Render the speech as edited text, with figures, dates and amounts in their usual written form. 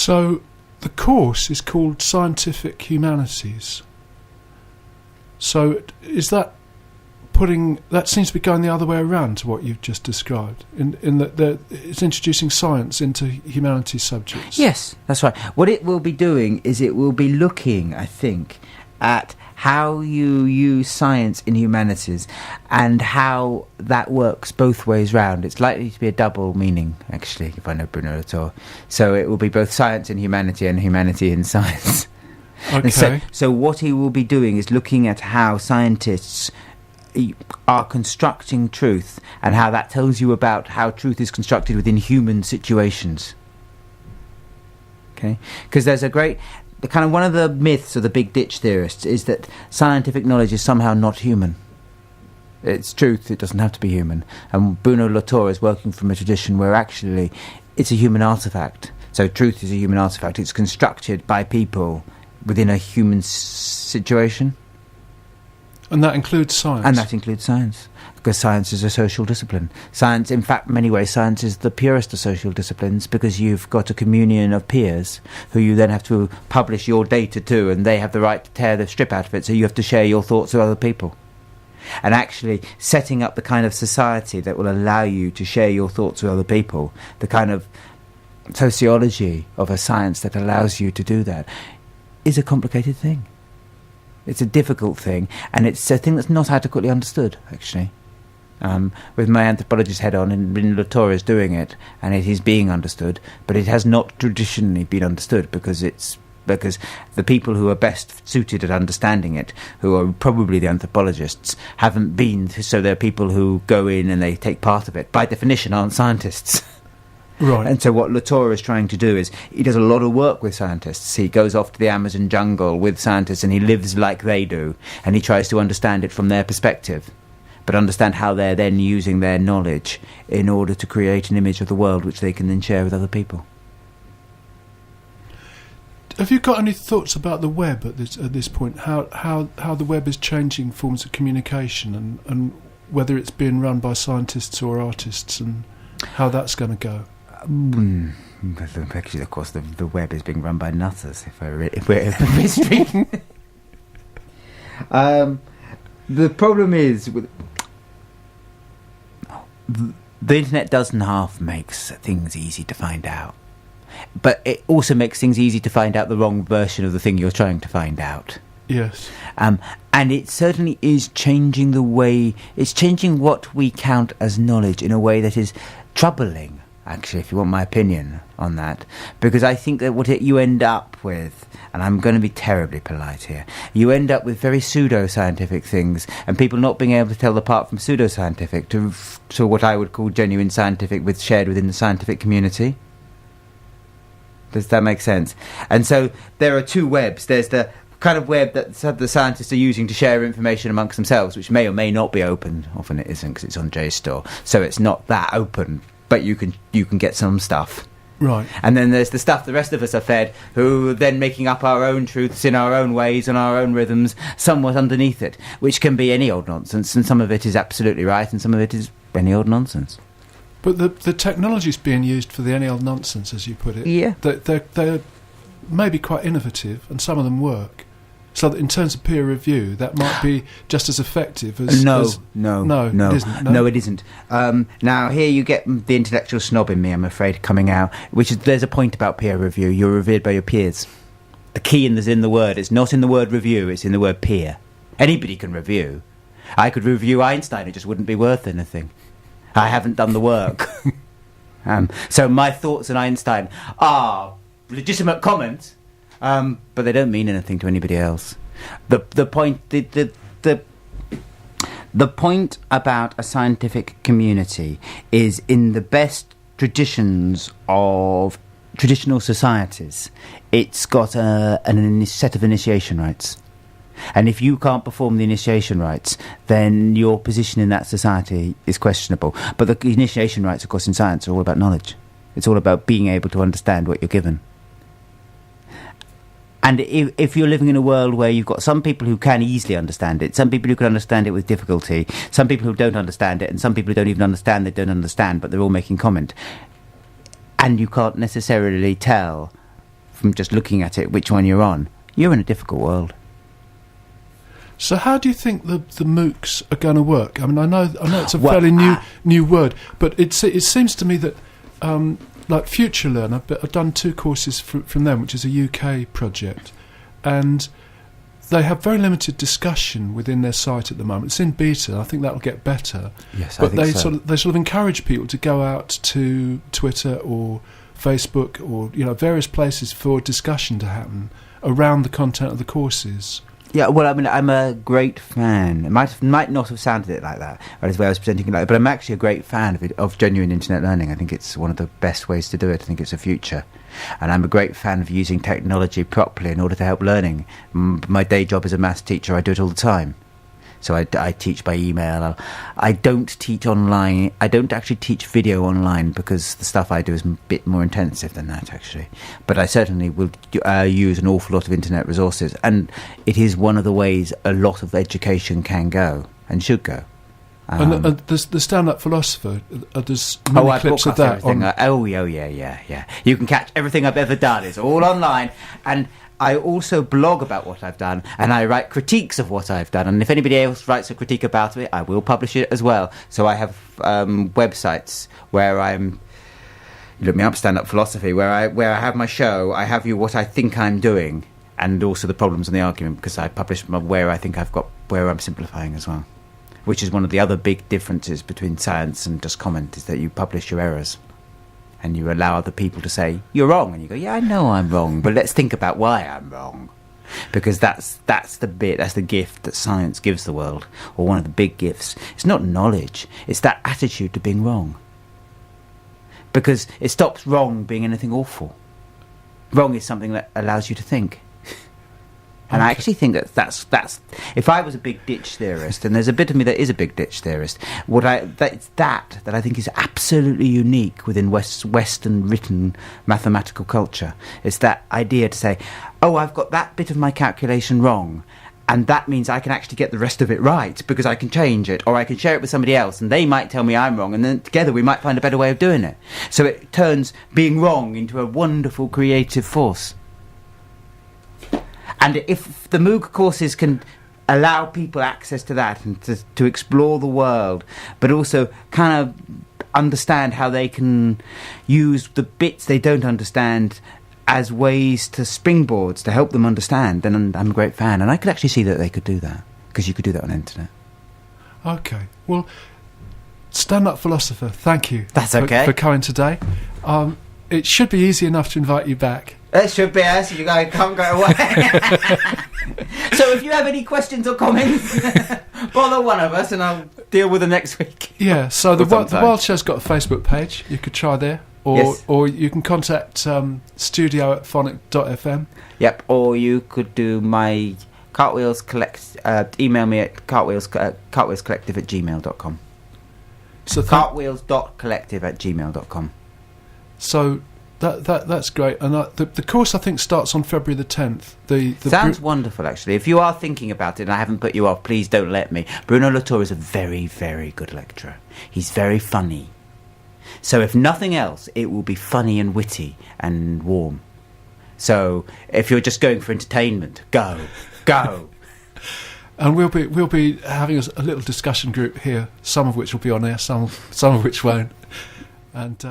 So the course is called Scientific Humanities. So is that that seems to be going the other way around to what you've just described, in that it's introducing science into humanities subjects? Yes, that's right. What it will be doing is it will be looking, I think, at how you use science in humanities and how that works both ways round. It's likely to be a double meaning, actually, if I know Bruno Latour. So it will be both science in humanity and humanity in science. Okay. So what he will be doing is looking at how scientists are constructing truth and how that tells you about how truth is constructed within human situations. Okay? Because there's one of the myths of the big ditch theorists is that scientific knowledge is somehow not human. It's truth, it doesn't have to be human. And Bruno Latour is working from a tradition where actually it's a human artifact. So truth is a human artifact. It's constructed by people within a human situation. And that includes science? And that includes science, because science is a social discipline. Science, in fact, in many ways, science is the purest of social disciplines, because you've got a communion of peers who you then have to publish your data to, and they have the right to tear the strip out of it, so you have to share your thoughts with other people. And actually setting up the kind of society that will allow you to share your thoughts with other people, the kind of sociology of a science that allows you to do that, is a complicated thing. It's a difficult thing, and it's a thing that's not adequately understood, actually. With my anthropologist head on, and Bruno Latour is doing it, and it is being understood, but it has not traditionally been understood because the people who are best suited at understanding it, who are probably the anthropologists, haven't been. So there are people who go in and they take part of it. By definition, aren't scientists. Right. And so what Latour is trying to do is he does a lot of work with scientists. He goes off to the Amazon jungle with scientists and he lives like they do, and he tries to understand it from their perspective, but understand how they're then using their knowledge in order to create an image of the world which they can then share with other people. Have you got any thoughts about the web at this point? How the web is changing forms of communication, and whether it's being run by scientists or artists, and how that's going to go? Actually, of course, the web is being run by nutters. If we're speaking, the problem is the internet doesn't half makes things easy to find out, but it also makes things easy to find out the wrong version of the thing you're trying to find out. Yes. And it certainly is changing the way. It's changing what we count as knowledge in a way that is troubling, actually, if you want my opinion on that, because I think that what you end up with, and I'm going to be terribly polite here, you end up with very pseudo-scientific things, and people not being able to tell apart from pseudo-scientific to what I would call genuine scientific shared within the scientific community. Does that make sense? And so there are two webs. There's the kind of web that the scientists are using to share information amongst themselves, which may or may not be open. Often it isn't, because it's on JSTOR, so it's not that open, but you can get some stuff. Right. And then there's the stuff the rest of us are fed, who are then making up our own truths in our own ways and our own rhythms, somewhat underneath it, which can be any old nonsense, and some of it is absolutely right, and some of it is any old nonsense. But the technology's being used for the any old nonsense, as you put it. Yeah. They're maybe quite innovative, and some of them work. So that in terms of peer review, that might be just as effective as... No, it isn't. No, it isn't. Now, here you get the intellectual snob in me, I'm afraid, coming out, which is, there's a point about peer review. You're revered by your peers. The key is in the word. It's not in the word review, it's in the word peer. Anybody can review. I could review Einstein, it just wouldn't be worth anything. I haven't done the work. So my thoughts on Einstein are legitimate comments, but they don't mean anything to anybody else. The point about a scientific community is, in the best traditions of traditional societies, it's got a set of initiation rites. And if you can't perform the initiation rites, then your position in that society is questionable. But the initiation rites, of course, in science are all about knowledge. It's all about being able to understand what you're given. And if you're living in a world where you've got some people who can easily understand it, some people who can understand it with difficulty, some people who don't understand it, and some people who don't even understand they don't understand, but they're all making comment, and you can't necessarily tell from just looking at it which one you're on, you're in a difficult world. So how do you think the MOOCs are going to work? I mean, I know it's a fairly new word, but it seems to me that like Future Learn, I've done 2 courses from them, which is a UK project, and they have very limited discussion within their site at the moment. It's in beta. I think that'll get better. Yes, but I think so. they sort of encourage people to go out to Twitter or Facebook or various places for discussion to happen around the content of the courses. Yeah, well, I mean, I'm a great fan. It might not have sounded it like that, right, as the way I was presenting it, like, but I'm actually a great fan of genuine internet learning. I think it's one of the best ways to do it. I think it's a future. And I'm a great fan of using technology properly in order to help learning. My day job as a maths teacher, I do it all the time. So I teach by email. I don't teach online. I don't actually teach video online because the stuff I do is a bit more intensive than that, actually. But I certainly will use an awful lot of internet resources. And it is one of the ways a lot of education can go and should go. And the Stand-Up Philosopher, there's many clips of that. Yeah. You can catch everything I've ever done. It's all online. And I also blog about what I've done, and I write critiques of what I've done. And if anybody else writes a critique about it, I will publish it as well. So I have websites where look me up, Stand Up Philosophy, where I have my show. I have what I think I'm doing, and also the problems and the argument, because I publish where I think where I'm simplifying as well. Which is one of the other big differences between science and just comment, is that you publish your errors. And you allow other people to say, you're wrong. And you go, yeah, I know I'm wrong, but let's think about why I'm wrong. Because that's the gift that science gives the world, or one of the big gifts. It's not knowledge, it's that attitude to being wrong. Because it stops wrong being anything awful. Wrong is something that allows you to think. And I actually think that's if I was a big ditch theorist, and there's a bit of me that is a big ditch theorist, it's that I think is absolutely unique within Western written mathematical culture. It's that idea to say, oh, I've got that bit of my calculation wrong, and that means I can actually get the rest of it right because I can change it, or I can share it with somebody else, and they might tell me I'm wrong, and then together we might find a better way of doing it. So it turns being wrong into a wonderful creative force. And if the MOOC courses can allow people access to that and to explore the world, but also kind of understand how they can use the bits they don't understand as ways to springboards to help them understand, then I'm a great fan. And I could actually see that they could do that, because you could do that on the internet. Okay. Well, Stand Up Philosopher, thank you. That's okay. For coming today. It should be easy enough to invite you back. It should be, as you can't go away. So if you have any questions or comments, bother one of us and I'll deal with them next week. Yeah, so the Wild Show's got a Facebook page. You could try there. Or you can contact studio@phonic.fm. Yep, or you could do my Cartwheels email me at cartwheelscollective@gmail.com. So cartwheels.collective@gmail.com. So that's great, and the course I think starts on February the 10th. Sounds wonderful, actually. If you are thinking about it and I haven't put you off, please don't let me. Bruno Latour is a very, very good lecturer. He's very funny. So if nothing else, it will be funny and witty and warm. So if you're just going for entertainment, go. And we'll be having a little discussion group here, some of which will be on air, some of which won't. And